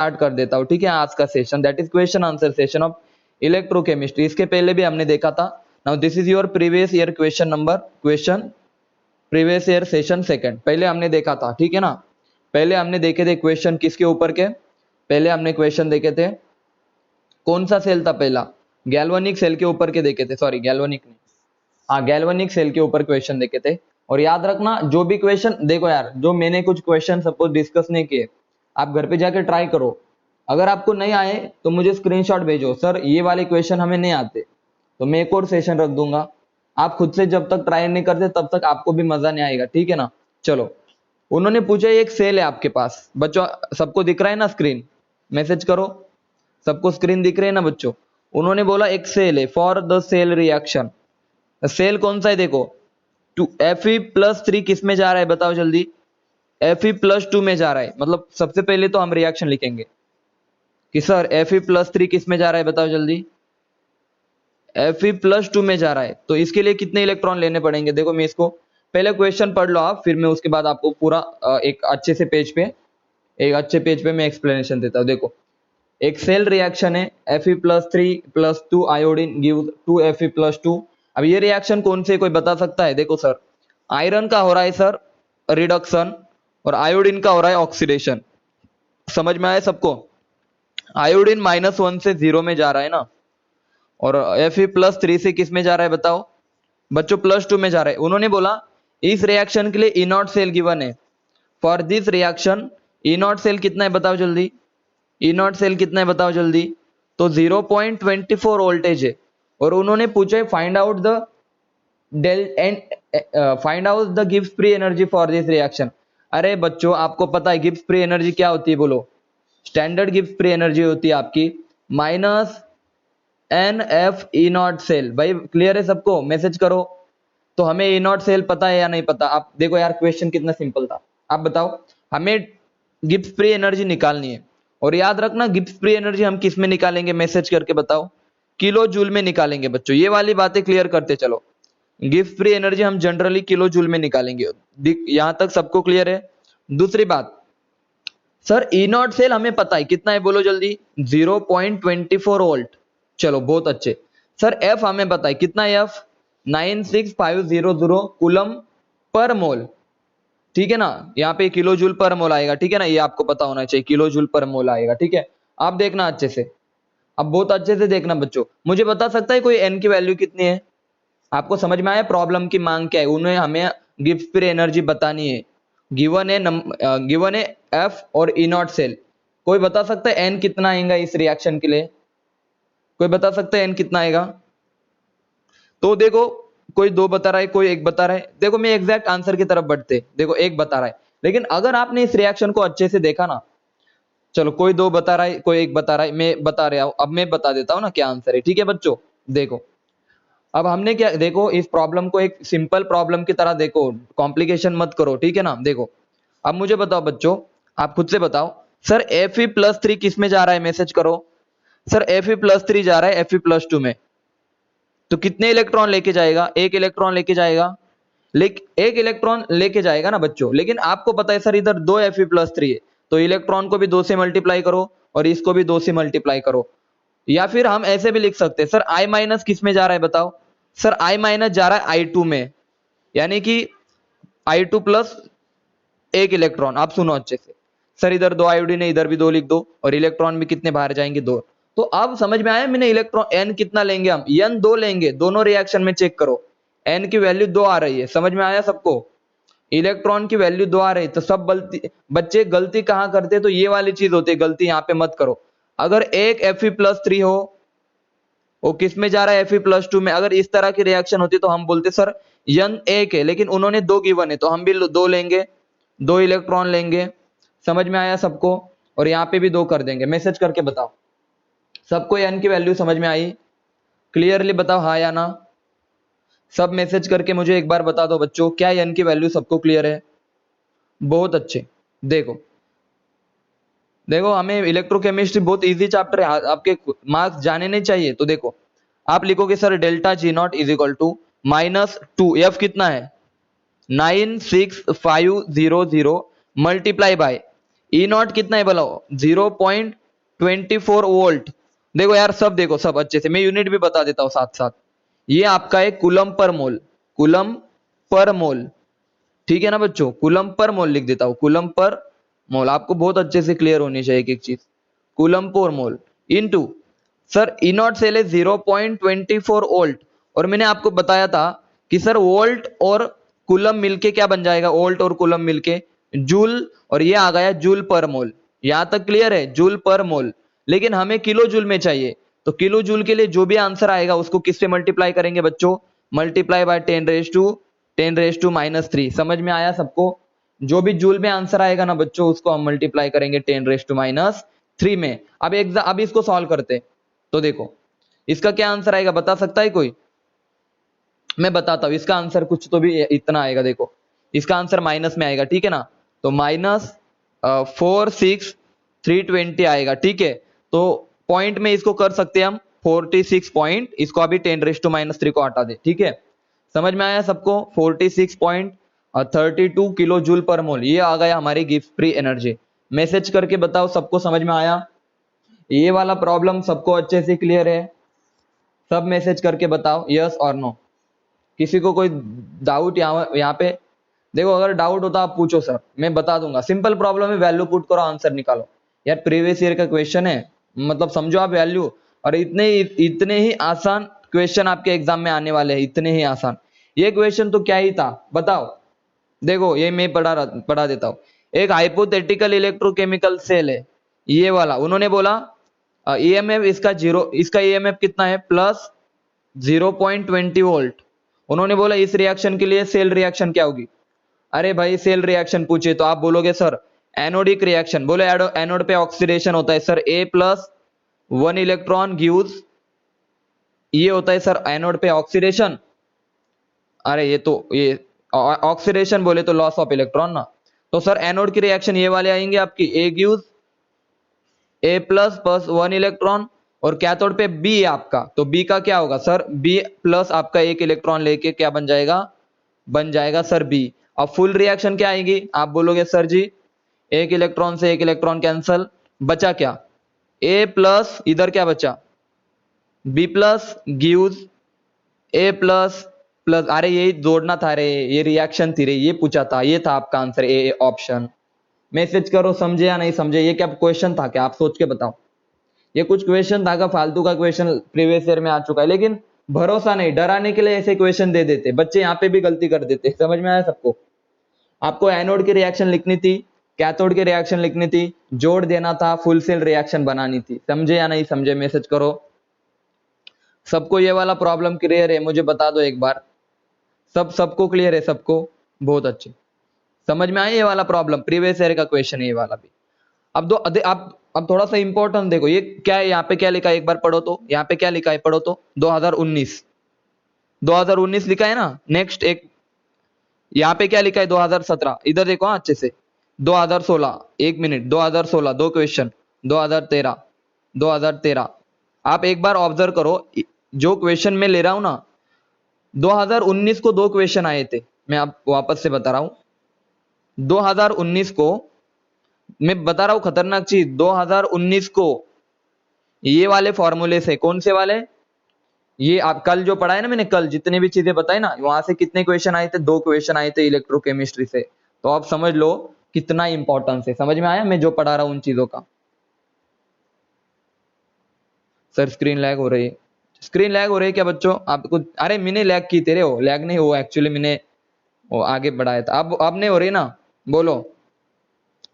Start कर देता हूँ, ठीक है, आज का session that is question answer session of electrochemistry. इसके पहले भी हमने देखा था। Now this is your previous year question previous year session second, पहले हमने देखा था, ठीक है ना। पहले हमने देखे थे क्वेश्चन किसके ऊपर के, पहले हमने क्वेश्चन देखे थे, कौन सा सेल था पहला, गैल्वेनिक सेल के ऊपर के देखे थे, सॉरी गैल्वेनिक नहीं, हाँ गैल्वेनिक सेल के ऊपर क्वेश्चन देखे थे। और याद रखना जो भी क्वेश्चन देखो यार, जो मैंने कुछ क्वेश्चन सपोज डिस्कस नहीं किए, आप घर पे जाके ट्राई करो। अगर आपको नहीं आए तो मुझे स्क्रीनशॉट भेजो, सर ये वाले क्वेश्चन हमें नहीं आते, तो मैं एक और सेशन रख दूंगा। आप खुद से जब तक ट्राई नहीं करते तब तक आपको भी मजा नहीं आएगा, ठीक है ना। चलो, उन्होंने पूछा एक सेल है आपके पास, बच्चों सबको दिख रहा है ना स्क्रीन, मैसेज करो, सबको स्क्रीन दिख रही है ना बच्चों। उन्होंने बोला एक सेल है, for the cell reaction, cell कौन सा है देखो, टू Fe+3 किस में जा रहा है बताओ जल्दी, Fe+2 में जा रहा है। मतलब सबसे पहले तो हम रिएक्शन लिखेंगे कि सर Fe+3 किस में जा रहा है बताओ जल्दी, Fe+2 में जा रहा है। तो इसके लिए कितने इलेक्ट्रॉन लेने पड़ेंगे, देखो मैं इसको पहले क्वेश्चन पढ़ लो आप, फिर मैं उसके बाद आपको पूरा एक अच्छे पेज पे मैं एक्सप्लेनेशन देता हूँ। देखो एक सेल रिएक्शन है, Fe+3+2 आयोडीन गिव्स 2Fe+2। अब ये रिएक्शन कौन से कोई बता सकता है, देखो सर आयरन का हो रहा है सर रिडक्शन, और आयोडीन का हो रहा है ऑक्सीडेशन। समझ में आया सबको, आयोडीन -1 से 0 में जा रहा है ना, और Fe+3 से किस में जा रहा है बताओ बच्चों, +2 में जा रहा है। उन्होंने बोला इस रिएक्शन के लिए E0 सेल गिवन है, for this reaction E0 cell कितना है बताओ जल्दी, E0 सेल कितना है बताओ जल्दी, तो 0.24 वोल्टेज है। और उन्होंने पूछा है find out the Gibbs free energy for this reaction. अरे बच्चों आपको पता है गिब्स फ्री एनर्जी क्या होती है, बोलो, स्टैंडर्ड गिब्स फ्री एनर्जी होती है आपकी -NF E0 सेल। भाई क्लियर है सबको, मैसेज करो। तो हमें E0 सेल पता है या नहीं पता, आप देखो यार क्वेश्चन कितना सिंपल था। आप बताओ, हमें गिब्स फ्री एनर्जी निकालनी है, और याद रखना गिब्स फ्री एनर्जी हम किस में निकालेंगे, मैसेज करके बताओ, किलो जूल में निकालेंगे बच्चों। ये वाली बातें क्लियर करते चलो, गिब्स फ्री एनर्जी हम जनरली किलो जूल में निकालेंगे। यहां तक सबको क्लियर है। दूसरी बात, सर E0 सेल हमें पता है कितना है, बोलो जल्दी, 0.24 वोल्ट। चलो बहुत अच्छे। सर F हमें पता है कितना है, F 96500 कूलम पर मोल, ठीक है ना। यहाँ पे किलो जूल पर मोल आएगा, ठीक है ना, ये आपको पता होना चाहिए, किलो जूल पर मोल आएगा, ठीक है। आप देखना अच्छे से, अब बहुत अच्छे से देखना बच्चों। मुझे बता सकता है कोई N की वैल्यू कितनी है, आपको समझ में आया प्रॉब्लम की मांग क्या है, उन्हें हमें गिब्स फ्री एनर्जी बतानी है। गिवन है F और E0 सेल, कोई बता सकता है N कितना आएगा इस रिएक्शन के लिए, कोई बता सकता है N कितना आएगा। तो देखो कोई 2 बता रहा है, कोई 1 बता रहा है। देखो मैं एग्जैक्ट आंसर की तरफ बढ़ते, देखो 1 बता रहा है, लेकिन अगर आपने इस रिएक्शन को अच्छे से देखा ना, चलो कोई 2 बता रहा है, कोई 1 बता रहा है, मैं बता रहा हूं, अब मैं बता देता हूं ना क्या आंसर है, ठीक है बच्चों। देखो अब हमने क्या, देखो इस प्रॉब्लम को एक सिंपल प्रॉब्लम की तरह देखो, कॉम्प्लिकेशन मत करो, ठीक है ना। देखो अब मुझे बताओ बच्चों, आप खुद से बताओ, सर Fe+3 किस में जा रहा है, मैसेज करो। सर Fe+3 जा रहा है Fe+2 में, तो कितने इलेक्ट्रॉन लेके जाएगा, एक इलेक्ट्रॉन लेके जाएगा, एक इलेक्ट्रॉन लेके जाएगा ना बच्चों। लेकिन आपको पता है सर इधर 2 Fe+3 है, तो इलेक्ट्रॉन को भी 2 से मल्टीप्लाई करो और इसको भी 2 से मल्टीप्लाई करो। या फिर हम ऐसे भी लिख सकते हैं, सर I- किस में जा रहा है बताओ, सर I- जा रहा है I2 में, यानी कि I2+ एक इलेक्ट्रॉन। आप सुनो अच्छे से, सर इधर 2 आयोडीन है, इधर भी 2 लिख दो, और इलेक्ट्रॉन भी कितने बाहर जाएंगे, 2। तो अब समझ में आया मैंने, इलेक्ट्रॉन N कितना लेंगे हम, N 2 लेंगे, दोनों रिएक्शन में चेक करो, N की वैल्यू 2 आ रही है, समझ में आया सबको, इलेक्ट्रॉन की वैल्यू 2 आ रही है। तो सब बच्चे गलती कहां करते हैं, तो ये वाली चीज होती है, गलती यहाँ पे मत करो। अगर एक Fe+3 हो, वो किस में जा रहा है, Fe+2 में, अगर इस तरह की रिएक्शन होती तो हम बोलते सर N 1 है, लेकिन उन्होंने 2 गिवन है, तो हम भी 2 लेंगे, 2 इलेक्ट्रॉन लेंगे। समझ में आया सबको, और यहाँ पे भी 2 कर देंगे। मैसेज करके बताओ सबको N की वैल्यू समझ में आई, क्लियरली बताओ हाँ या ना। सब मैसेज करके मुझे एक बार बता दो बच्चों, क्या N की वैल्यू सबको क्लियर है, बहुत अच्छे। देखो देखो हमें इलेक्ट्रोकेमिस्ट्री बहुत इजी चैप्टर है, आपके मार्क्स जाने नहीं चाहिए। तो देखो आप लिखोगे sir delta G0 is equal to -2, F कितना है 96500 मल्टीप्लाई बाय ई नॉट कितना है बताओ, 0.24 वोल्ट। देखो यार सब देखो सब अच्छे से, मैं यूनिट भी बता देता हूँ साथ साथ। ये आपका है कूलम पर मोल, कूलम पर मोल, ठीक है ना बच्चों, कूलम पर मोल लिख देता हूँ, कूलम पर मोल। आपको बहुत अच्छे से क्लियर होनी चाहिए एक एक चीज। कूलम पर mole into sir E not cell है 0.24 वोल्ट, और मैंने आपको बताया था कि सर वोल्ट और कूलम मिलके क्या बन जाएगा, वोल्ट और कूलम मिलके जूल, और ये आ गया जूल पर मोल। यहां तक क्लियर है, जूल पर मोल। लेकिन हमें किलो जूल में चाहिए, तो किलो जूल के लिए जो भी आंसर आएगा उसको किससे मल्टीप्लाई करेंगे बच्चों, मल्टीप्लाई बाय 10⁻⁻³ समझ में आया सबको। जो भी जूल में आंसर आएगा ना बच्चों, उसको हम मल्टीप्लाई करेंगे 10⁻³ में। अब इसको सॉल्व करते हैं। तो देखो इसका क्या आंसर आएगा, बता सकता है कोई? मैं बताता हूं इसका आंसर, कुछ तो भी इतना आएगा। देखो इसका आंसर माइनस में आएगा, ठीक है ना, तो -46,320 आएगा, ठीक है। तो पॉइंट में इसको कर सकते हैं हम 46 पॉइंट, इसको अभी 10⁻³ को हटा दे, ठीक है। समझ में आया सबको, 46.32 किलो जूल पर मोल, ये आ गया हमारी गिब्स फ्री एनर्जी। मैसेज करके बताओ सबको समझ में आया? ये वाला प्रॉब्लम सबको अच्छे से क्लियर है? सब मैसेज करके बताओ यस और नो। किसी को कोई डाउट यहाँ पे? देखो अगर डाउट होता आप पूछो सर, मैं बता दूंगा। सिंपल प्रॉब्लम है, वैल्यू पुट करो, आंसर निकालो। यार प्रीवियस ईयर का क्वेश्चन है, मतलब समझो आप वैल्यू। और इतने ही आसान क्वेश्चन आपके एग्जाम में आने वाले हैं, इतने ही आसान। ये क्वेश्चन तो क्या ही था बताओ। देखो ये मैं पढ़ा देता हूँ। एक हाइपोथेटिकल इलेक्ट्रोकेमिकल सेल है, ये वाला। उन्होंने बोला ईएमएफ इसका ईएमएफ कितना है, +0.20 वोल्ट। उन्होंने बोला इस रिएक्शन के लिए सेल रिएक्शन क्या होगी। अरे भाई सेल रिएक्शन पूछे तो आप बोलोगे सर एनोडिक रिएक्शन। बोले एनोड पे ऑक्सीडेशन होता है सर, A+1 इलेक्ट्रॉन गिव्स, ये होता है सर एनोड पे ऑक्सीडेशन। अरे ये ऑक्सीडेशन बोले तो लॉस ऑफ इलेक्ट्रॉन ना। तो सर एनोड की रिएक्शन ये वाले आएंगे आपकी, A गिव्स A++1 इलेक्ट्रॉन, और कैथोड पे B है आपका, तो B का क्या होगा सर, B+ आपका एक इलेक्ट्रॉन लेके क्या बन जाएगा सर B। अब फुल रिएक्शन क्या आएगी, आप बोलोगे सर जी एक इलेक्ट्रॉन से एक इलेक्ट्रॉन कैंसल, बचा क्या, A+, इधर क्या बचा, B+ गिव्स A++। अरे यही जोड़ना था रे, ये रिएक्शन थी रे, ये पूछा था, ये था आपका आंसर ए ऑप्शन। मैसेज करो समझे या नहीं समझे, ये क्या क्वेश्चन था क्या, आप सोच के बताओ। ये कुछ क्वेश्चन था का फालतू का क्वेश्चन प्रीवियस ईयर में आ चुका है, लेकिन भरोसा नहीं, डराने के लिए ऐसे क्वेश्चन दे देते बच्चे, यहाँ पे भी गलती कर देते। समझ में आया सबको? आपको एनोड की रिएक्शन लिखनी थी, कैथोड की रिएक्शन लिखनी थी, जोड़ देना था, फुल सेल रिएक्शन बनानी थी। समझे या नहीं समझे, मैसेज करो। सबको ये वाला प्रॉब्लम क्लियर है, मुझे बता दो एक बार। सबको क्लियर है सबको? बहुत अच्छे, समझ में आया ये वाला प्रॉब्लम, प्रीवियस ईयर का क्वेश्चन है ये वाला भी। अब थोड़ा सा इंपॉर्टेंट देखो, ये क्या है, यहाँ पे क्या लिखा है एक बार पढ़ो तो, यहाँ पे क्या लिखा है पढ़ो तो, 2019 लिखा है ना। नेक्स्ट एक यहाँ पे क्या लिखा है 2017, इधर देखो अच्छे से। 2016, एक मिनट, 2016 दो क्वेश्चन, 2013 आप एक बार ऑब्जर्व करो, जो क्वेश्चन मैं ले रहा हूं ना, 2019 को दो क्वेश्चन आए थे, मैं आप वापस से बता रहा हूं। 2019 को मैं बता रहा हूं खतरनाक चीज, 2019 को ये वाले फॉर्मूले से, कौन से वाले, ये आप कल जो पढ़ा है ना मैंने, कल जितने भी चीजें बताई ना, वहां से कितने क्वेश्चन आए थे, दो क्वेश्चन आए थे इलेक्ट्रोकेमिस्ट्री से। तो आप समझ लो कितना इंपॉर्टेंस है। समझ में आया मैं जो पढ़ा रहा हूं उन चीजों का? सर स्क्रीन लैग हो रही है, स्क्रीन लैग हो रही है क्या बच्चों आपको? अरे मैंने लैग की, तेरे हो लैग नहीं हो, एक्चुअली मैंने वो आगे बढ़ाया था। अब नहीं हो रही ना, बोलो।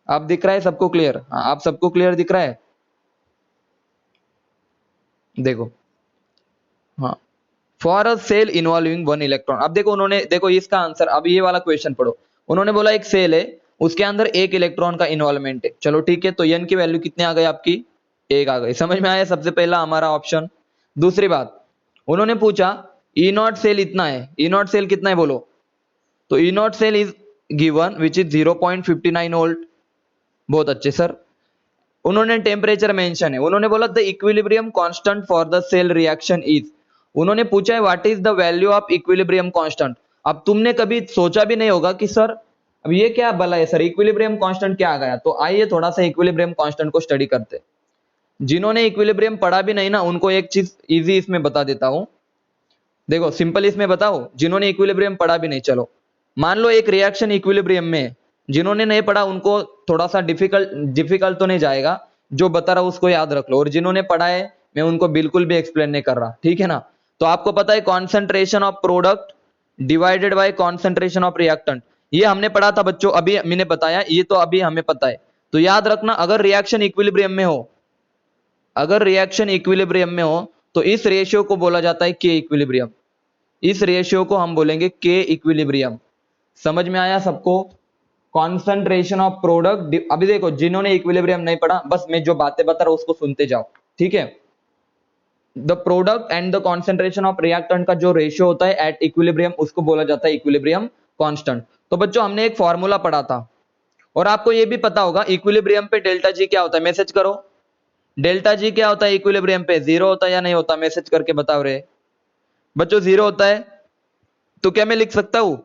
अब दिख रहा है सबको क्लियर? हाँ आप सबको क्लियर दिख रहा है? देखो हाँ, for a cell involving 1 electron. अब देखो उन्होंने, देखो इसका आंसर, अब ये वाला क्वेश्चन पढ़ो। उन्होंने बोला एक सेल है, उसके अंदर एक इलेक्ट्रॉन का इन्वॉल्वमेंट है। चलो ठीक है, तो एन की वैल्यू कितने आ गई आपकी, एक आ गई। समझ में आया सबसे पहला हमारा ऑप्शन। दूसरी बात, उन्होंने पूछा ई नॉट सेल इतना है, ई नॉट सेल कितना है बोलो, तो E not cell is given which is 0.59 volt. बहुत अच्छे सर। उन्होंने टेम्परेचर मेंशन है, उन्होंने बोला the equilibrium constant for the cell reaction is, उन्होंने पूछा है what is the value of equilibrium constant. अब तुमने कभी सोचा भी नहीं होगा कि सर अब ये क्या भला है सर, इक्विलिब्रियम कांस्टेंट क्या आ गया? तो आइए थोड़ा सा इक्विलिब्रियम कांस्टेंट को स्टडी करते हैं। जिन्होंने इक्विलिब्रियम पढ़ा भी नहीं ना, उनको एक चीज इजी इसमें बता देता हूं। देखो सिंपल इसमें बताओ, जिन्होंने इक्विलिब्रियम पढ़ा भी नहीं, चलो मान लो एक रिएक्शन इक्विलिब्रियम में, जिन्होंने नहीं पढ़ा उनको थोड़ा सा डिफिकल्ट तो नहीं जाएगा, जो बता रहा हूं उसको याद रख लो, और जिन्होंने पढ़ा है मैं उनको बिल्कुल भी एक्सप्लेन नहीं कर रहा, ठीक है ना। तो आपको पता है concentration of product divided bye concentration of reactant, ये हमने पढ़ा था बच्चों, अभी मैंने बताया, ये तो अभी हमें पता है। तो याद रखना, अगर रिएक्शन इक्विलिब्रियम में हो, अगर रिएक्शन इक्विलिब्रियम में हो तो इस रेशियो को बोला जाता है के इक्विलिब्रियम, इस रेशियो को हम बोलेंगे के इक्विलिब्रियम। समझ में आया सबको? कॉन्सेंट्रेशन ऑफ प्रोडक्ट, अभी देखो जिन्होंने इक्विलिब्रियम नहीं पढ़ा, बस मैं जो बातें बता रहा हूं उसको सुनते जाओ, ठीक है। The product and the concentration of reactant का जो रेशियो होता है एट इक्विलिब्रियम, उसको बोला जाता है इक्विलिब्रियम कांस्टेंट। तो बच्चों हमने एक फॉर्मूला पढ़ा था, और आपको ये भी पता होगा इक्विलिब्रियम पे डेल्टा जी क्या होता है, मैसेज करो। डेल्टा जी क्या होता है इक्विलिब्रियम पे? जीरो होता है या नहीं होता? मैसेज करके बताओ रे बच्चों। जीरो होता है, तो क्या मैं लिख सकता हूं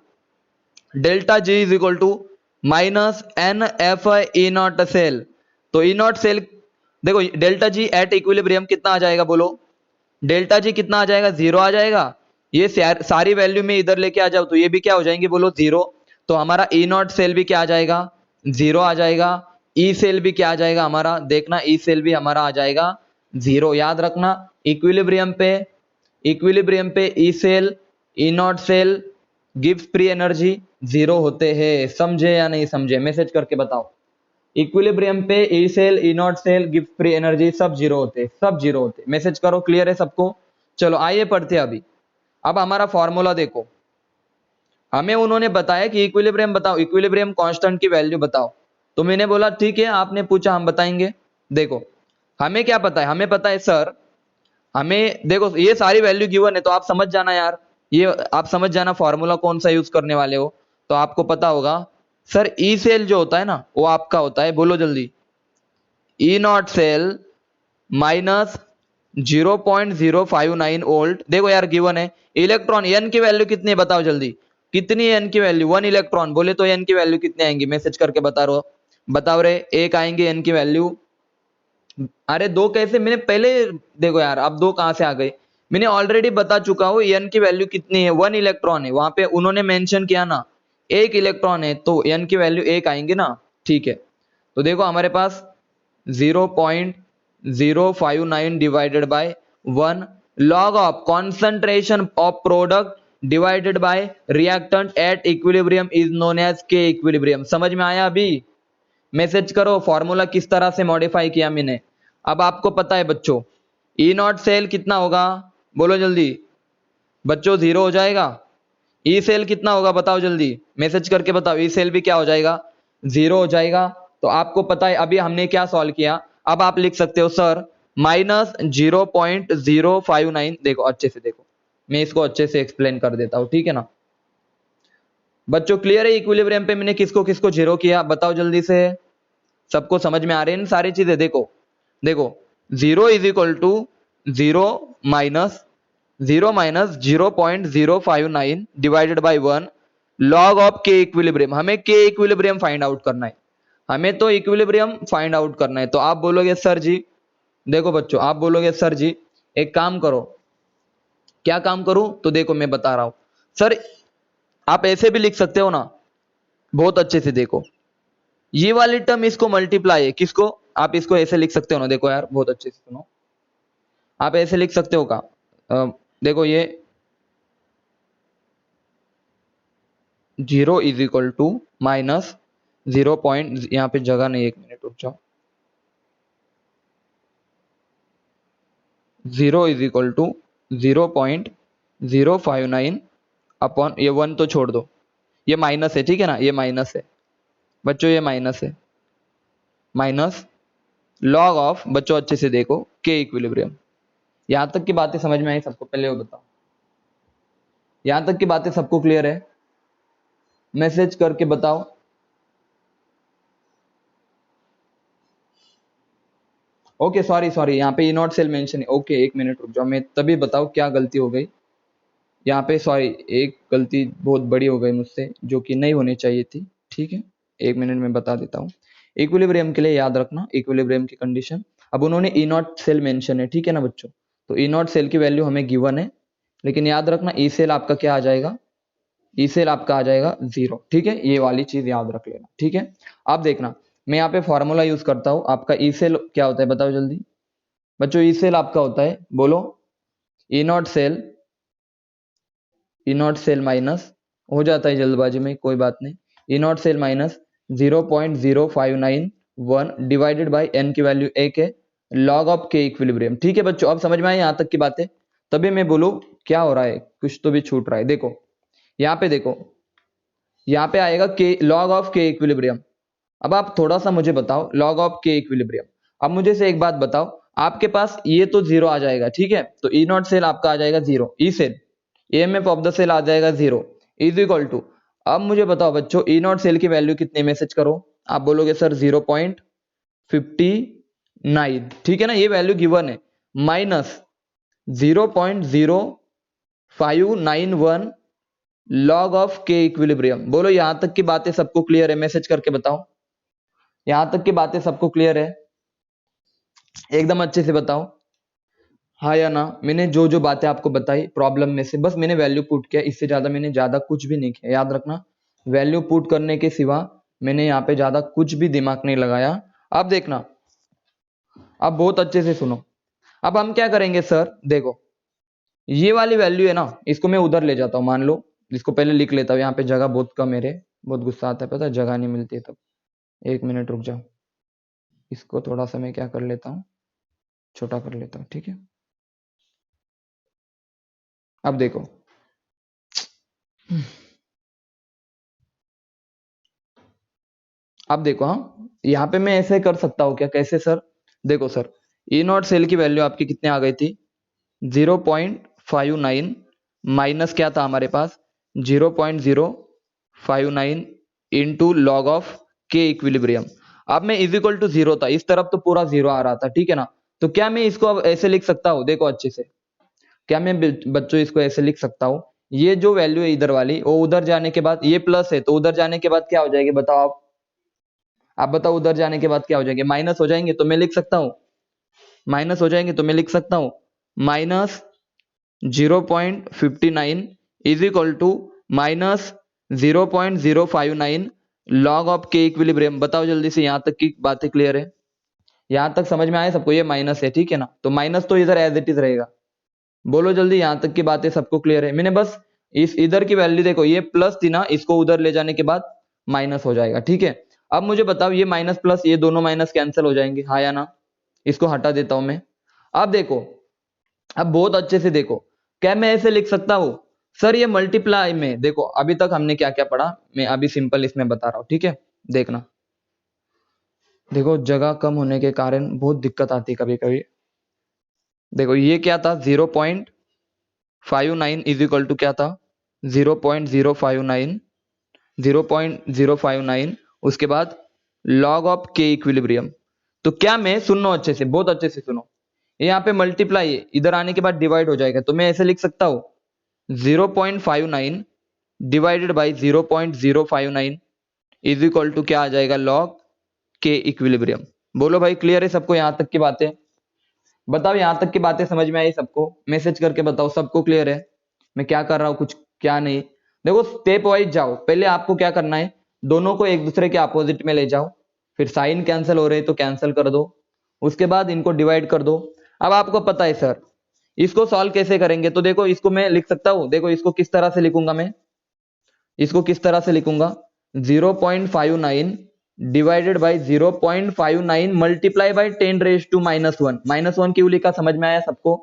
delta G is equal to minus n F E not cell. तो ई नॉट सेल, देखो डेल्टा जी एट इक्विलिब्रियम कितना आ जाएगा बोलो? डेल्टा जी कितना आ जाएगा? जीरो आ जाएगा। ये सारी वैल्यू में इधर लेके आ जाओ तो ये भी क्या हो जाएंगे बोलो? जीरो। तो हमारा ई नॉट सेल भी क्या आ जाएगा? जीरो आ जाएगा। ई सेल भी क्या आ जाएगा हमारा? देखना ई सेल भी हमारा आ जाएगा जीरो। याद रखना इक्विलिब्रियम पे E cell, E not cell gives free energy zero होते हैं। समझे या नहीं समझे? मैसेज करके बताओ। इक्विलिब्रियम पे E cell, E not cell gives free energy सब जीरो होते, सब जीरो होते। मैसेज करो, क्लियर है सबको? चलो आइए पढ़ते हैं अभी। अब हमारा फॉर्मूला देखो, हमें उन्होंने बताया कि इक्विलिब्रियम बताओ, इक्विलिब्रियम कांस्टेंट की वैल्यू बताओ। तो मैंने बोला ठीक है, आपने पूछा हम बताएंगे। देखो हमें क्या पता है? हमें पता है सर, हमें देखो ये सारी वैल्यू गिवन है, तो आप समझ जाना यार, ये आप समझ जाना फॉर्मूला कौन सा यूज करने वाले हो। तो आपको पता होगा सर, ई सेल जो होता है ना वो आपका होता है, बोलो जल्दी, ई नॉट सेल माइनस 0.059 वोल्ट। देखो यार गिवन है। इलेक्ट्रॉन एन की वैल्यू कितनी है बताओ जल्दी, कितनी है एन की वैल्यू? 1 इलेक्ट्रॉन। बोले तो एन की वैल्यू कितनी आएंगी? मैसेज करके बताओ रे। एक आएंगे एन की वैल्यू। अरे दो कैसे? मैंने पहले, देखो यार अब दो कहां से आ गए? मैंने ऑलरेडी बता चुका हूं एन की वैल्यू कितनी है, 1 इलेक्ट्रॉन है। वहां पे उन्होंने मेंशन किया ना एक इलेक्ट्रॉन है, तो एन की वैल्यू एक आएंगे ना, ठीक है। तो देखो हमारे पास 0.059 divided by 1 log of concentration of product divided by reactant at equilibrium is known as K equilibrium. समझ में आया? अभी मैसेज करो फॉर्मूला किस तरह से मॉडिफाई किया मैंने। अब आपको पता है बच्चों, ई नॉट सेल कितना होगा? बोलो जल्दी बच्चों, जीरो हो जाएगा। ई सेल कितना होगा बताओ जल्दी, मैसेज करके बताओ। ई सेल भी क्या हो जाएगा? जीरो हो जाएगा। तो आपको पता है अभी हमने क्या सॉल्व किया। अब आप लिख सकते हो सर माइनस 0.059। देखो अच्छे से देखो, मैं इसको अच्छे से एक्सप्लेन कर देता हूं, ठीक है ना बच्चों? क्लियर है इक्विलिब्रियम पे मैंने किसको किसको जीरो किया? बताओ जल्दी से। सबको समझ में आ रही है सारी चीजें? देखो देखो, zero is equal to zero minus 0.059 divided by 1 log of K equilibrium. हमें के इक्विलिब्रियम फाइंड आउट करना है, हमें तो इक्विलिब्रियम फाइंड आउट करना है। तो आप बोलोगे सर जी, देखो बच्चों आप बोलोगे सर जी एक काम करो। क्या काम करूं? तो देखो मैं बता रहा हूं सर, आप ऐसे भी लिख सकते हो ना, बहुत अच्छे से देखो, ये वाली टर्म इसको मल्टीप्लाई है, किसको? आप इसको ऐसे लिख सकते हो ना, देखो यार बहुत अच्छे से सुनो, आप ऐसे लिख सकते हो का देखो ये 0 is equal to minus 0 point, यहाँ पे जगह नहीं, एक मिनट रुक जाओ। 0 इज इक्वल टू 0.059 अपॉन ये 1 तो छोड़ दो, ये माइनस है, ठीक है ना, ये माइनस है बच्चों, ये माइनस है, माइनस लॉग ऑफ, बच्चों अच्छे से देखो, के इक्विलिब्रियम। यहां तक की बातें समझ में आई सबको? पहले वो बताओ, यहां तक की बातें सबको क्लियर है? मैसेज करके बताओ। ओके सॉरी सॉरी, यहाँ पे ई नॉट सेल मेंशन है। ओके एक मिनट रुक जाओ, मैं तभी बताओ क्या गलती हो गई यहाँ पे। सॉरी, एक गलती बहुत बड़ी हो गई मुझसे जो कि नहीं होनी चाहिए थी। ठीक है, 1 मिनट में बता देता हूँ। इक्विलिब्रियम के लिए याद रखना इक्विलिब्रियम की कंडीशन। अब उन्होंने ई नॉट सेल मेंशन है, ठीक है ना बच्चों। तो ई नॉट सेल की वैल्यू हमें गिवन है, लेकिन याद रखना ई सेल आपका क्या आ जाएगा, ई सेल आपका आ जाएगा 0, ठीक है। ये वाली चीज याद रख लेना, ठीक है। अब देखना मैं यहाँ पे फॉर्मूला यूज करता हूँ। आपका ई सेल क्या होता है बताओ जल्दी बच्चों। ई सेल आपका होता है, बोलो, ई नॉट सेल माइनस, हो जाता है जल्दबाजी में, कोई बात नहीं। E not cell minus 0.0591 divided by n की वैल्यू 1 है, लॉग ऑफ के इक्विलिब्रियम। ठीक है बच्चों, अब समझ में आए यहाँ तक की बातें। तभी मैं बोलूं क्या हो रहा है, कुछ तो भी छूट रहा है। देखो यहाँ पे, देखो यहाँ पे आएगा के, लॉग ऑफ के इक्विलिब्रियम। अब आप थोड़ा सा मुझे बताओ, लॉग ऑफ के इक्विलिब्रियम। अब मुझे से एक बात बताओ, आपके पास ये तो 0 आ जाएगा, ठीक है। तो ई नॉट सेल आपका आ जाएगा 0, E cell EMF of the cell आ जाएगा 0 इज इक्वल टू। अब मुझे बताओ बच्चों, ई नॉट सेल की वैल्यू कितनी मैसेज करो। आप बोलोगे सर 0.59, ठीक है ना, ये वैल्यू गिवन है, minus 0.0591 log of K equilibrium. बोलो यहां तक की बातें सबको क्लियर है, मैसेज करके बताओ। यहां तक की बातें सबको क्लियर है, एकदम अच्छे से बताओ हाँ या ना। मैंने जो जो बातें आपको बताई प्रॉब्लम में से, बस मैंने वैल्यू पुट किया, इससे ज्यादा मैंने ज्यादा कुछ भी नहीं किया। याद रखना, वैल्यू पुट करने के सिवा मैंने यहाँ पे ज्यादा कुछ भी दिमाग नहीं लगाया। अब देखना, अब बहुत अच्छे से सुनो। अब हम क्या करेंगे सर, देखो ये वाली वैल्यू है ना, इसको मैं उधर ले जाता हूँ। मान लो इसको पहले लिख लेता हूँ, यहाँ पे जगह बहुत कम, मेरे बहुत गुस्सा आता है, पता है, जगह नहीं मिलती है तब। 1 मिनट रुक जाओ, इसको थोड़ा सा मैं क्या कर लेता हूँ, छोटा कर लेता हूँ, ठीक है। अब देखो, अब देखो, हाँ यहाँ पे मैं ऐसे कर सकता हूँ क्या, कैसे सर, देखो सर, ई नॉट सेल की वैल्यू आपकी कितने आ गई थी, 0.59 माइनस क्या था हमारे पास, 0.059 into log of K equilibrium. अब मैं इज इक्वल टू 0 था, इस तरफ तो पूरा 0 आ रहा था, ठीक है ना। तो क्या मैं इसको अब ऐसे लिख सकता हूँ, देखो अच्छे से, क्या मैं बच्चों इसको ऐसे लिख सकता हूँ, ये जो वैल्यू है इधर वाली, वो उधर जाने के बाद ये प्लस है, तो उधर जाने के बाद क्या हो जाएगी बताओ आप बताओ, उधर जाने के बाद क्या हो जाएंगे, माइनस हो जाएंगे। तो मैं लिख सकता हूँ, माइनस हो जाएंगे, तो मैं लिख सकता हूँ minus 0.59 is equal to minus 0.059 log of K equilibrium. बताओ जल्दी से, यहां तक की बातें क्लियर है, यहां तक समझ में आए सबको, ये माइनस है, ठीक है ना। तो माइनस तो इधर एज इट इज रहेगा। बोलो जल्दी, यहां तक की बातें सबको क्लियर है। मैंने बस इस इधर की वैल्यू, देखो ये प्लस थी ना, इसको उधर ले जाने के बाद माइनस हो जाएगा, ठीक है। अब मुझे बताओ, ये माइनस प्लस ये दोनों माइनस कैंसिल हो जाएंगे, हाँ या ना। इसको हटा देता हूं मैं। अब देखो, अब बहुत अच्छे से देखो, क्या मैं ऐसे लिख सकता हूं सर, ये मल्टीप्लाई में, देखो अभी तक हमने क्या क्या पढ़ा, मैं अभी सिंपल इसमें बता रहा हूं, ठीक है। देखना, देखो जगह कम होने के कारण बहुत दिक्कत आती है कभी कभी। देखो ये क्या था, 0.59 इज इक्वल टू क्या था, 0.059, 0.059, उसके बाद लॉग ऑफ के इक्विलिब्रियम। तो क्या मैं, सुनो अच्छे से, बहुत अच्छे से सुनो, यहाँ पे मल्टीप्लाई है, इधर आने के बाद डिवाइड हो जाएगा, तो मैं ऐसे लिख सकता हूँ 0.59 divided by 0.059 is equal to क्या आ जाएगा, लॉग के इक्विलिब्रियम। बोलो भाई क्लियर है सबको यहाँ तक की बातें, बताओ यहाँ तक की बातें समझ में आई सबको, मैसेज करके बताओ सबको क्लियर है मैं क्या कर रहा हूँ, कुछ क्या नहीं। देखो स्टेप वाइज जाओ, पहले आपको क्या करना है, दोनों को एक दूसरे के अपोजिट में ले जाओ, फिर साइन कैंसिल हो रहे तो कैंसिल कर दो, उसके बाद इनको डिवाइड कर दो। अब आपको पता है सर इसको सॉल्व कैसे करेंगे, तो देखो इसको मैं लिख सकता हूं, देखो इसको किस तरह से लिखूंगा मैं, इसको किस तरह से लिखूंगा, 0.59 divided by 0.59 multiply by 10 raise to -1। -1 क्यों लिखा, समझ में आया सबको,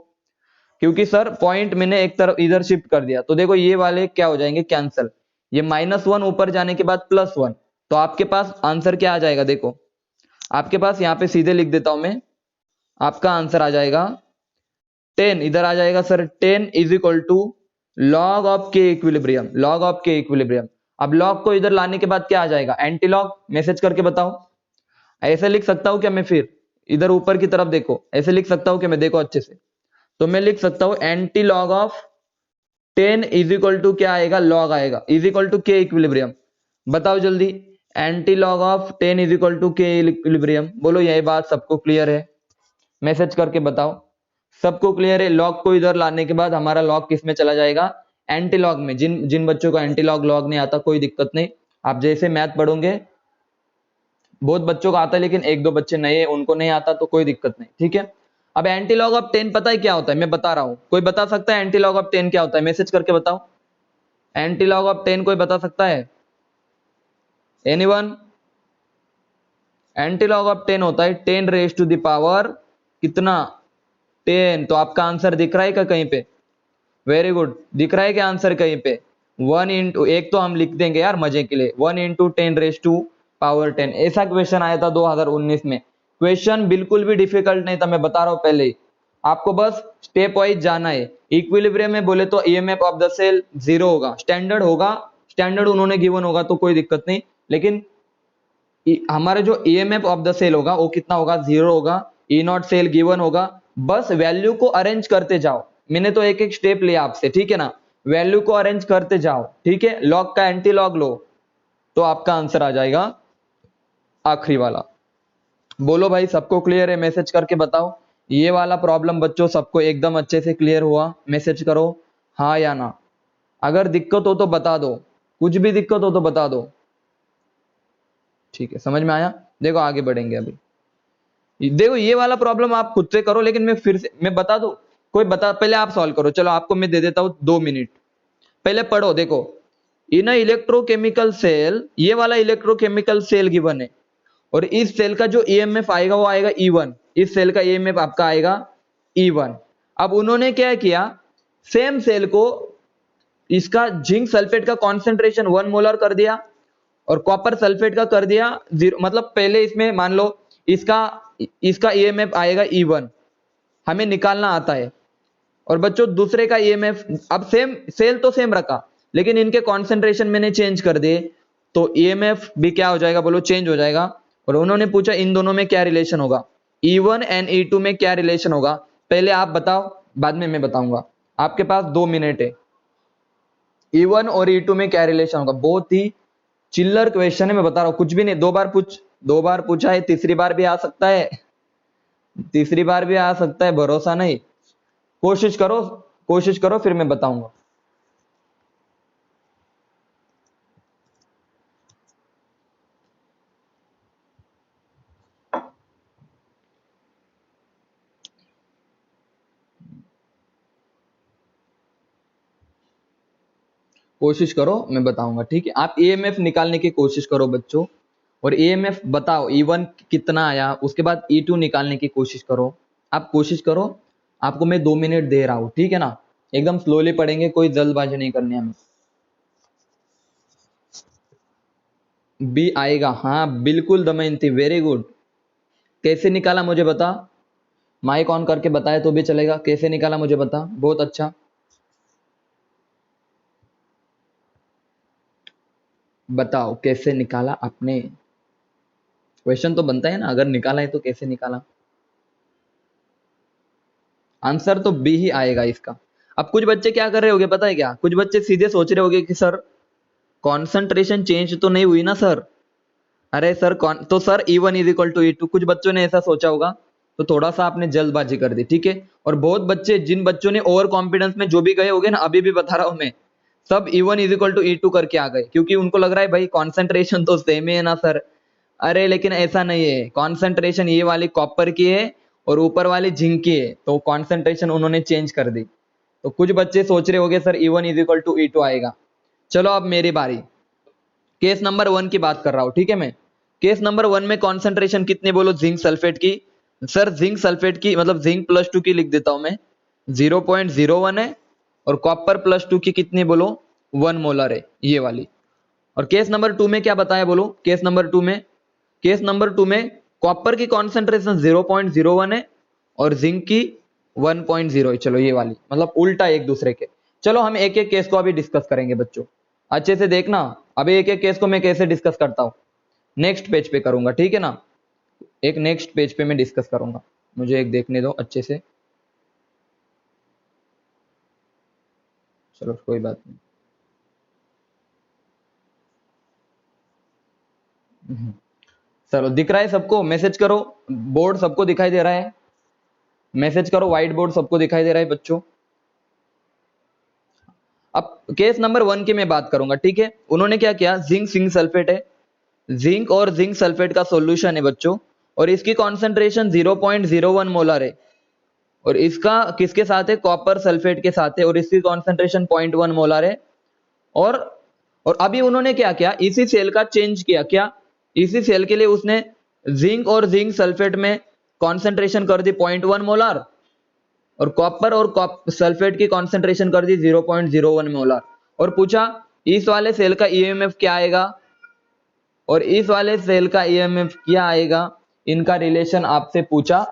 क्योंकि सर पॉइंट मैंने एक तरफ इधर शिफ्ट कर दिया, तो देखो ये वाले क्या हो जाएंगे कैंसिल, ये -1 ऊपर जाने के बाद +1, तो आपके पास आंसर क्या आ जाएगा, देखो आपके पास यहाँ पे सीधे लिख देता हूं मैं, आपका आंसर आ जाएगा 10, इधर आ जाएगा sir 10 is equal to log of K equilibrium, log of K equilibrium. अब लॉग को इधर लाने के बाद क्या आ जाएगा, एंटी लॉग, मैसेज करके बताओ। ऐसे लिख सकता हूं क्या मैं, फिर इधर ऊपर की तरफ देखो, ऐसे लिख सकता हूं क्या मैं, देखो अच्छे से, तो मैं लिख सकता हूं anti log of 10 is equal to क्या आएगा, लॉग आएगा, is equal to K equilibrium. बताओ जल्दी, anti log of 10 is equal to K equilibrium. बोलो यही बात सबको क्लियर है? मैसेज करके बताओ सबको क्लियर है? लॉग को इधर लाने के बाद हमारा लॉग किस में चला जाएगा? एंटी लॉग में। जिन जिन बच्चों को एंटी लॉग लॉग नहीं आता कोई दिक्कत नहीं, आप जैसे मैथ पढ़ोगे बहुत बच्चों को आता है, लेकिन एक दो बच्चे नए उनको नहीं आता तो कोई दिक्कत नहीं, ठीक है। अब एंटी लॉग ऑफ 10 पता है क्या होता है? मैं बता रहा हूं, कोई बता सकता है एंटी लॉग ऑफ 10 क्या होता है? मैसेज करके बताओ। एंटी लॉग ऑफ 10 कोई बता सकता है? एनीवन? एंटी लॉग ऑफ 10 होता है 10 रेज टू द पावर कितना? 10। तो आपका आंसर दिख रहा है क्या कहीं पे? वेरी गुड, दिख रहा है क्या आंसर कहीं पे? 1 इंटू, एक तो हम लिख देंगे यार मजे के लिए, 1 इंटू 10 रेज टू पावर 10। ऐसा क्वेश्चन आया था 2019 में। क्वेश्चन बिल्कुल भी डिफिकल्ट नहीं था, मैं बता रहा हूं पहले ही। आपको बस स्टेप वाइज जाना है। इक्विलिब्रियम में बोले तो EMF of the cell zero होगा, स्टैंडर्ड होगा, स्टैंडर्ड उन्होंने गिवन होगा तो कोई दिक्कत नहीं, लेकिन हमारा जो ईएमएफ ऑफ द सेल होगा वो कितना होगा? जीरो होगा। ई नॉट सेल गिवन होगा। बस वैल्यू को अरेंज करते जाओ। मैंने तो एक एक स्टेप लिया आपसे, ठीक है ना? वैल्यू को अरेंज करते जाओ, ठीक है। लॉग का एंटी लॉग लो तो आपका आंसर आ जाएगा आखिरी वाला। बोलो भाई सबको क्लियर है? मैसेज करके बताओ। ये वाला प्रॉब्लम बच्चों सबको एकदम अच्छे से क्लियर हुआ? मैसेज करो हाँ या ना। अगर दिक्कत हो तो बता दो, कुछ भी दिक्कत हो तो बता दो, ठीक है। समझ में आया? देखो आगे बढ़ेंगे अभी। देखो ये वाला प्रॉब्लम आप खुद से करो, लेकिन मैं फिर से मैं बता दूं? कोई बता, पहले आप सॉल्व करो। चलो आपको मैं दे देता हूं 2 मिनट, पहले पढ़ो। देखो इन इलेक्ट्रोकेमिकल सेल, ये वाला इलेक्ट्रोकेमिकल सेल गिवन है, और इस सेल का जो ईएमएफ आएगा वो आएगा E1। इस सेल का ईएमएफ आपका आएगा E1। अब उन्होंने क्या किया, सेम सेल को इसका जिंक सल्फेट का कॉन्सेंट्रेशन 1 मोलर कर दिया और कॉपर सल्फेट का कर दिया 0। मतलब पहले इसमें मान लो इसका इसका ईएमएफ आएगा E1, हमें निकालना आता है। और बच्चों दूसरे का ईएमएफ, अब सेम सेल तो सेम रखा, लेकिन इनके कॉन्सेंट्रेशन मैंने चेंज कर दिए, तो ईएमएफ भी क्या हो जाएगा? बोलो चेंज हो जाएगा। और उन्होंने पूछा इन दोनों में क्या रिलेशन होगा, E1 एंड E2 में क्या रिलेशन होगा? पहले आप बताओ, बाद में मैं बताऊंगा। आपके पास 2 मिनट है। E1 और E2 में क्या रिलेशन होगा? बहुत ही चिल्लर क्वेश्चन है, मैं बता रहा हूं, कुछ भी नहीं। 2 बार पूछा है, तीसरी बार भी आ सकता है, तीसरी बार भी आ सकता है, भरोसा नहीं। कोशिश करो, कोशिश करो, फिर मैं बताऊंगा। कोशिश करो, मैं बताऊंगा, ठीक है। आप ईएमएफ निकालने की कोशिश करो बच्चों, और ईएमएफ बताओ E1 कितना आया, उसके बाद E2 निकालने की कोशिश करो। आप कोशिश करो, आपको मैं 2 मिनट दे रहा हूं, ठीक है ना? एकदम स्लोली पढ़ेंगे, कोई जल्दबाजी नहीं करनी हमें। बी आएगा, हाँ बिल्कुल दमयंती, वेरी गुड। कैसे निकाला मुझे बता, माइक ऑन करके बताए तो भी चलेगा। कैसे निकाला मुझे बता, बहुत अच्छा। बताओ कैसे निकाला आपने? क्वेश्चन तो बनता है ना, अगर निकाला है तो कैसे निकाला? आंसर तो बी ही आएगा इसका। अब कुछ बच्चे क्या कर रहे होंगे पता है क्या? कुछ बच्चे सीधे सोच रहे होंगे कि सर कॉन्सेंट्रेशन चेंज तो नहीं हुई ना सर। अरे सर कौन तो sir E1 is equal to E2, कुछ बच्चों ने ऐसा सोचा होगा, तो थोड़ा सा आपने जल्दबाजी कर दी, ठीक है। और बहुत बच्चे, जिन बच्चों ने ओवर कॉन्फिडेंस में जो भी गए होंगे ना, अभी भी बता रहा हूं मैं, सब E1 is equal to E2 करके आ गए, क्योंकि उनको लग रहा है भाई कॉन्सेंट्रेशन तो सेम ही है ना सर। अरे लेकिन ऐसा नहीं है, कॉन्सेंट्रेशन ये वाली कॉपर की है और ऊपर वाली जिंक की है, तो कॉन्सेंट्रेशन उन्होंने चेंज कर दी। तो कुछ बच्चे सोच रहे होंगे sir E1 is equal to E2 आएगा। चलो अब मेरी बारी। केस नंबर 1 की बात कर रहा हूं, ठीक है। मैं केस नंबर 1 में कॉन्सेंट्रेशन कितनी बोलो जिंक सल्फेट की? सर जिंक सल्फेट की मतलब जिंक प्लस 2 की लिख देता हूं मैं, 0.01 है। और कॉपर प्लस 2 की कितनी बोलो? 1 मोलर है ये वाली। और केस नंबर 2 में क्या बताया बोलो? केस नंबर 2 में कॉपर की कॉन्सेंट्रेशन 0.01 है और जिंक की 1.0 है। चलो ये वाली मतलब उल्टा एक दूसरे के। चलो हम एक एक केस को अभी डिस्कस करेंगे बच्चों, अच्छे से देखना। अभी एक एक केस को मैं कैसे डिस्कस करता हूं, नेक्स्ट पेज पे करूंगा, ठीक है ना? एक नेक्स्ट पेज पे मैं डिस्कस करूंगा, मुझे एक देखने दो अच्छे से। चलो कोई बात नहीं। चलो दिख रहा है सबको, मैसेज करो। बोर्ड सबको दिखाई दे रहा है, मैसेज करो। व्हाइट बोर्ड सबको दिखाई दे रहा है बच्चों। अब केस नंबर 1 की मैं बात करूंगा, ठीक है। उन्होंने क्या किया, जिंक सल्फेट है, जिंक और जिंक सल्फेट का सॉल्यूशन है बच्चों, और इसकी कॉन्सेंट्रेशन 0.01 मोलर है, और इसका किसके साथ है, कॉपर सल्फेट के साथ है, और इसकी कॉन्सेंट्रेशन 0.1 मोलर है। और अभी उन्होंने क्या किया, इसी सेल का चेंज किया, क्या, इसी सेल के लिए उसने जिंक और जिंक सल्फेट में कॉन्सेंट्रेशन कर दी 0.1 मोलर, और कॉपर और सल्फेट की कॉन्सेंट्रेशन कर दी 0.01 मोलर, और पूछा इस वाले सेल का ईएमएफ क्या आएगा और इस वाले सेल का ईएमएफ क्या आएगा, इनका रिलेशन आपसे पूछा,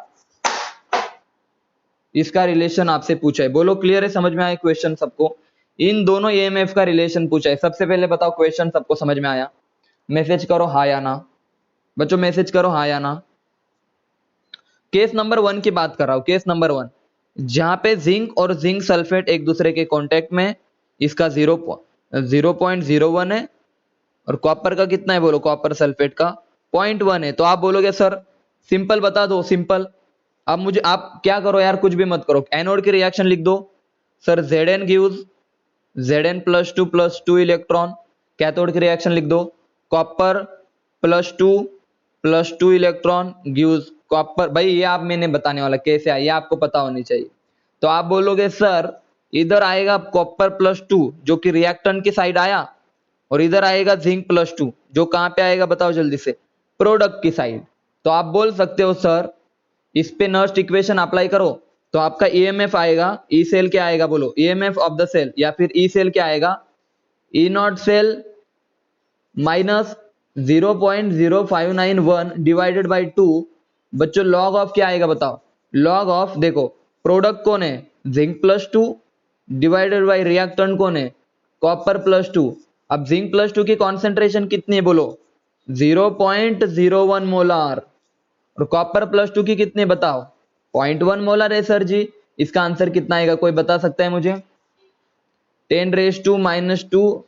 इसका रिलेशन आपसे पूछा है। बोलो क्लियर है, समझ में आया क्वेश्चन सबको? इन दोनों ईएमएफ का रिलेशन पूछा है। सबसे पहले बताओ क्वेश्चन सबको समझ में आया? मैसेज करो हाँ या ना बच्चों, मैसेज करो हाँ या ना। केस नंबर 1 की बात कर रहा हूं, केस नंबर 1 जहां पे जिंक और जिंक सल्फेट एक दूसरे के कांटेक्ट में, इसका 0.01 है, और कॉपर का कितना है, बोलो कॉपर सल्फेट का 0.1 है। तो आप बोलोगे सर सिंपल बता दो, सिंपल। अब मुझे आप क्या करो यार, कुछ भी मत करो, एनोड की रिएक्शन लिख दो। Sir Zn gives Zn +2 electron. Cathode की रिएक्शन लिख दो, कॉपर +2 इलेक्ट्रॉन गिव्स कॉपर। भाई ये आप मैंने बताने वाला कैसे आया, ये आपको पता होनी चाहिए। तो आप बोलोगे सर इधर आएगा कॉपर +2 जो कि रिएक्टेंट की साइड आया, और इधर आएगा जिंक +2 जो कहां पे आएगा बताओ जल्दी से, प्रोडक्ट की साइड। तो आप बोल सकते हो सर इस पे नर्स्ट इक्वेशन अप्लाई करो, तो आपका ईएमएफ आएगा, ई सेल क्या आएगा बोलो, ईएमएफ ऑफ द सेल, या फिर ई सेल क्या आएगा, E not cell minus 0.0591 divided by 2। बच्चों लॉग ऑफ क्या आएगा बताओ, लॉग ऑफ, देखो प्रोडक्ट कौन है, जिंक +2 डिवाइडेड बाई रिएक्टेंट कौन है, कॉपर +2। अब जिंक +2 की कॉन्सेंट्रेशन कितनी है बोलो, 0.01 मोलर, और कॉपर +2 की कितनी बताओ, 0.1 मोलर है सर जी। इसका आंसर कितना आएगा, कोई बता सकता है मुझे? 10⁻²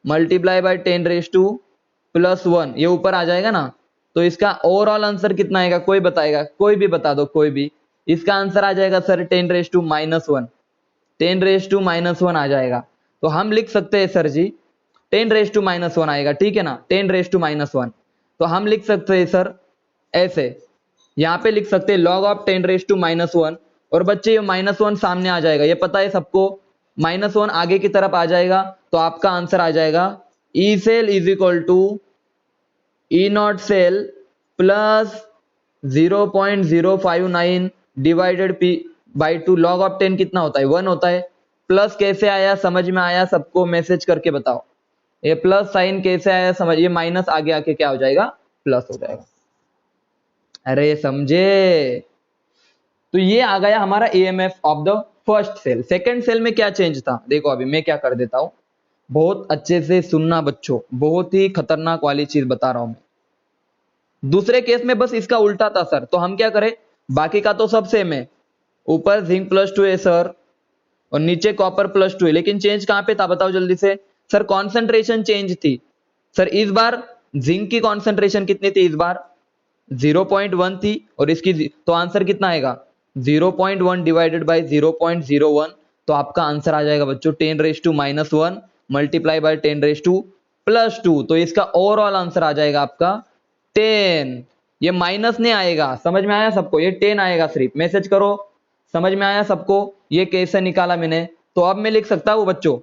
मल्टीप्लाई बाय 10⁻+1, ये ऊपर आ जाएगा ना। तो इसका ओवरऑल आंसर कितना आएगा, कोई बताएगा, कोई भी बता दो, कोई भी। इसका आंसर आ जाएगा सर 10⁻⁻1, 10⁻⁻1 आ जाएगा। तो हम लिख सकते हैं सर जी 10⁻⁻1 आएगा, ठीक है ना, 10⁻⁻1। तो हम लिख सकते हैं सर ऐसे, यहां पे लिख सकते हैं log ऑफ 10⁻⁻1, और बच्चे ये -1 सामने आ जाएगा, ये पता है सबको, -1 आगे की तरफ आ जाएगा, तो आपका आंसर आ जाएगा E cell is equal to E not cell plus 0.059 divided P by 2। Log of 10 कितना होता है, 1 होता है। प्लस कैसे आया, समझ में आया सबको, मैसेज करके बताओ। ये प्लस साइन कैसे आया समझ, ये माइनस आगे आके क्या हो जाएगा, प्लस हो जाएगा। अरे समझे? तो ये आ गया हमारा EMF of the first cell. Second cell में क्या चेंज था, देखो अभी मैं क्या कर देता हूं, बहुत अच्छे से सुनना बच्चों, बहुत ही खतरनाक वाली चीज बता रहा हूं मैं। दूसरे केस में बस इसका उल्टा था सर, तो हम क्या करें, बाकी का तो सब सेम है, ऊपर जिंक +2 है सर, और नीचे कॉपर +2 है, लेकिन चेंज कहां पे था बताओ जल्दी से, सर कॉन्सेंट्रेशन चेंज थी। सर इस बार जिंक की कॉन्सेंट्रेशन कितनी थी, इस बार 0.1 थी, और इसकी तो आंसर कितना आएगा 0.1 डिवाइडेड बाई 0.01। तो आपका आंसर आ जाएगा बच्चों 10⁻⁻1 मल्टीप्लाई बाई 10⁻+2। तो इसका ओवरऑल आंसर आ जाएगा आपका 10। ये माइनस नहीं आएगा, समझ में आया सबको, ये 10 आएगा सिर्फ। मैसेज करो समझ में आया सबको, ये कैसे निकाला मैंने। तो अब मैं लिख सकता हूं बच्चों,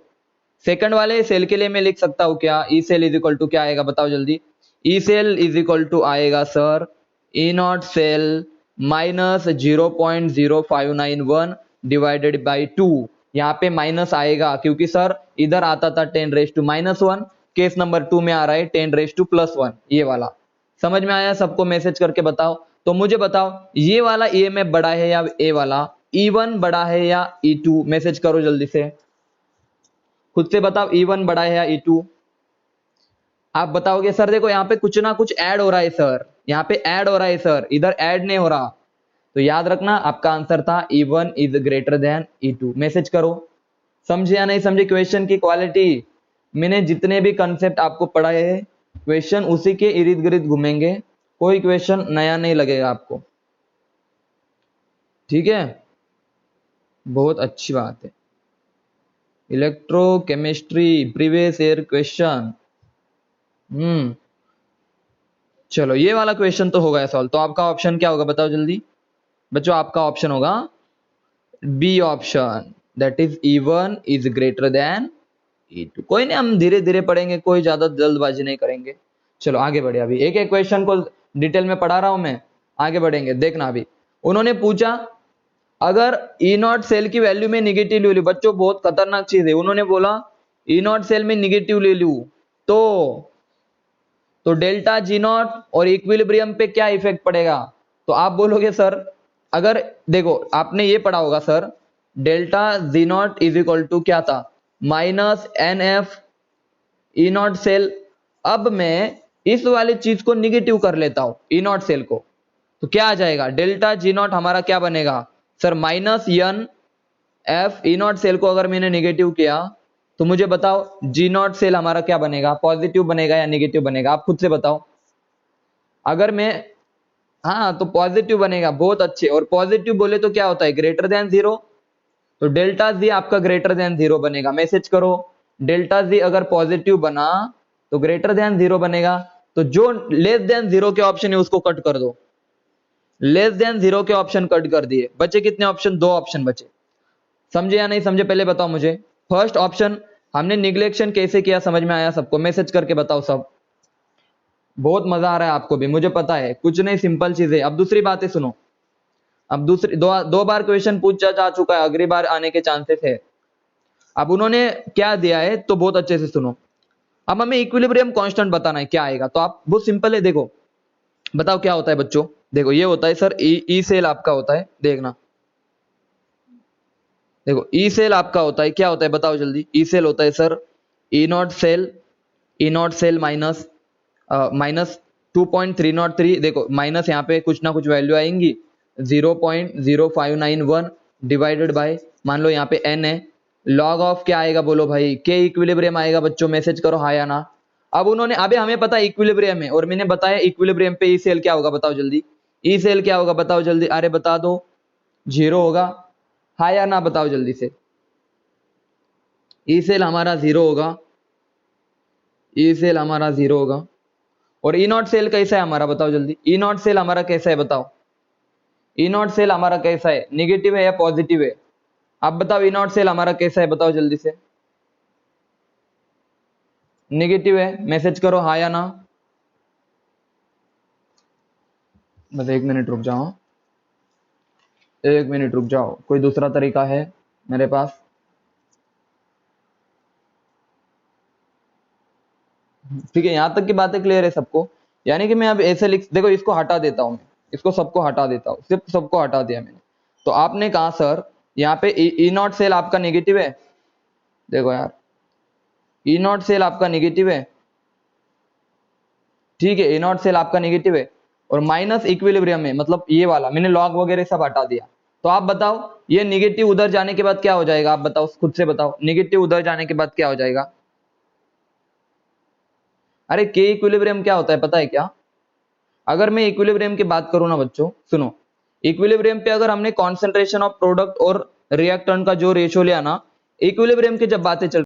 सेकंड वाले सेल के लिए मैं लिख सकता हूं क्या, E cell is equal to क्या आएगा बताओ जल्दी, E cell is equal to आएगा sir E not cell minus 0.0591 divided by 2। यहाँ पे माइनस आएगा क्योंकि सर इधर आता था 10⁻⁻1, केस नंबर 2 में आ रहा है 10⁻+1, ये वाला। समझ में आया सबको, मैसेज करके बताओ। तो मुझे बताओ ये वाला ईएमएफ बड़ा है या ए वाला, E1 बड़ा है या E2, मैसेज करो जल्दी से, खुद से बताओ E1 बड़ा है या E2। आप बताओगे सर देखो यहाँ पे कुछ ना कुछ ऐड हो रहा है सर, यहाँ पे ऐड हो रहा है सर, इधर ऐड नहीं हो रहा। तो याद रखना आपका आंसर था E1 is greater than E2। Message करो, समझे या नहीं समझे क्वेश्चन की क्वालिटी। मैंने जितने भी कंसेप्ट आपको पढ़ाए हैं क्वेश्चन उसी के इर्द गिर्द घूमेंगे, कोई क्वेश्चन नया नहीं लगेगा आपको। ठीक है, बहुत अच्छी बात है। Electrochemistry previous year question. चलो ये वाला क्वेश्चन तो हो गया सॉल्व। तो आपका ऑप्शन क्या होगा बताओ जल्दी बच्चों। आपका ऑप्शन होगा B option, that is E1 is greater than E2। कोई नहीं, हम धीरे धीरे पढ़ेंगे, कोई ज्यादा जल्दबाजी नहीं करेंगे। चलो आगे बढ़े, अभी एक एक क्वेश्चन को डिटेल में पढ़ा रहा हूं मैं, आगे बढ़ेंगे। देखना अभी उन्होंने पूछा अगर E0 सेल की वैल्यू में निगेटिव ले लूं, बच्चों बहुत खतरनाक चीज है। उन्होंने बोला E0 सेल में निगेटिव ले लूं तो डेल्टा G0 और इक्विलिब्रियम पे क्या इफेक्ट पड़ेगा। तो आप बोलोगे सर, अगर देखो आपने ये पढ़ा होगा sir, delta G0 is equal to क्या था, माइनस NF E0 सेल। अब मैं इस वाली चीज को निगेटिव कर लेता हूं E0 सेल को, तो क्या आ जाएगा, डेल्टा G0 हमारा क्या बनेगा sir, minus NF E0 cell को अगर मैंने निगेटिव किया तो मुझे बताओ G0 सेल हमारा क्या बनेगा, पॉजिटिव बनेगा या निगेटिव बनेगा, आप खुद से बताओ। अगर मैं, हाँ तो पॉजिटिव बनेगा, बहुत अच्छे। और पॉजिटिव बोले तो क्या होता है, ग्रेटर देन 0, तो डेल्टा जी आपका ग्रेटर देन 0 बनेगा। मैसेज करो, डेल्टा जी अगर पॉजिटिव बना तो ग्रेटर देन 0 बनेगा। तो जो लेस देन 0 के ऑप्शन है उसको कट कर दो, लेस देन 0 के ऑप्शन कट कर दिए, बचे कितने ऑप्शन, 2 ऑप्शन बचे। समझे या नहीं समझे पहले बताओ मुझे। फर्स्ट ऑप्शन हमने निग्लेक्शन कैसे किया, समझ में आया सबको, मैसेज करके बताओ सब। बहुत मजा आ रहा है आपको भी, मुझे पता है, कुछ नहीं, सिंपल चीज है। अब दूसरी बातें सुनो, अब दूसरी दो बार क्वेश्चन पूछा जा चुका है, अगली बार आने के चांसेस है। अब उन्होंने क्या दिया है तो बहुत अच्छे से सुनो। अब हमें इक्विलिब्रियम कांस्टेंट बताना है, क्या आएगा। तो आप बहुत सिंपल है, देखो बताओ क्या होता है बच्चों। देखो ये होता है सर ई सेल आपका होता है, देखना देखो ई सेल आपका होता है, क्या होता है बताओ जल्दी। ई सेल होता है sir E not cell minus minus 2.303। देखो माइनस यहाँ पे कुछ ना कुछ वैल्यू आएंगी, 0.0591 डिवाइडेड बाय, मान लो यहाँ पे n है, लॉग ऑफ क्या आएगा बोलो भाई, के इक्विलिब्रियम आएगा। बच्चों मैसेज करो हाँ या ना। अब उन्होंने, अबे हमें पता है इक्विलिब्रियम है, और मैंने बताया इक्विलिब्रियम पे ई सेल क्या होगा बताओ जल्दी। ई सेल क्या होगा बताओ जल्दी, अरे बता दो, 0 होगा, हाँ या ना बताओ जल्दी से। ई सेल हमारा 0 होगा, ई सेल हमारा 0 होगा। और ई नॉट सेल कैसा है हमारा बताओ जल्दी, ई नॉट सेल हमारा कैसा है बताओ। ई नॉट सेल हमारा कैसा है, निगेटिव है या पॉजिटिव है, आप बताओ। ई नॉट सेल हमारा कैसा है बताओ जल्दी से, निगेटिव है, मैसेज करो हाँ या ना। बस 1 मिनट रुक जाओ, 1 मिनट रुक जाओ, कोई दूसरा तरीका है मेरे पास। ठीक है, यहां तक की बातें क्लियर है सबको। यानी कि मैं अब ऐसे लिख, देखो इसको हटा देता हूं, इसको सबको हटा देता हूं, सिर्फ सबको हटा दिया मैंने। तो आपने कहा सर यहाँ पे ई नॉट सेल आपका नेगेटिव है, देखो यार ई नॉट सेल आपका नेगेटिव है, ठीक है, ई नॉट सेल आपका नेगेटिव है, और माइनस इक्विलिब्रियम है, मतलब ये वाला मैंने लॉग वगैरह सब हटा दिया। तो आप बताओ ये निगेटिव उधर जाने के बाद क्या हो जाएगा, आप बताओ खुद से बताओ, निगेटिव उधर जाने के बाद क्या हो जाएगा। अरे के इक्विलिब्रियम क्या होता है पता है क्या, अगर मैं इक्विलिब्रियम की बात करूं ना बच्चों, सुनो, इक्विलिब्रियम पे अगर हमने कॉन्सेंट्रेशन ऑफ प्रोडक्ट और रिएक्टेंट का जो रेशियो लिया ना, इक्विलिब्रियम की जब बातें चल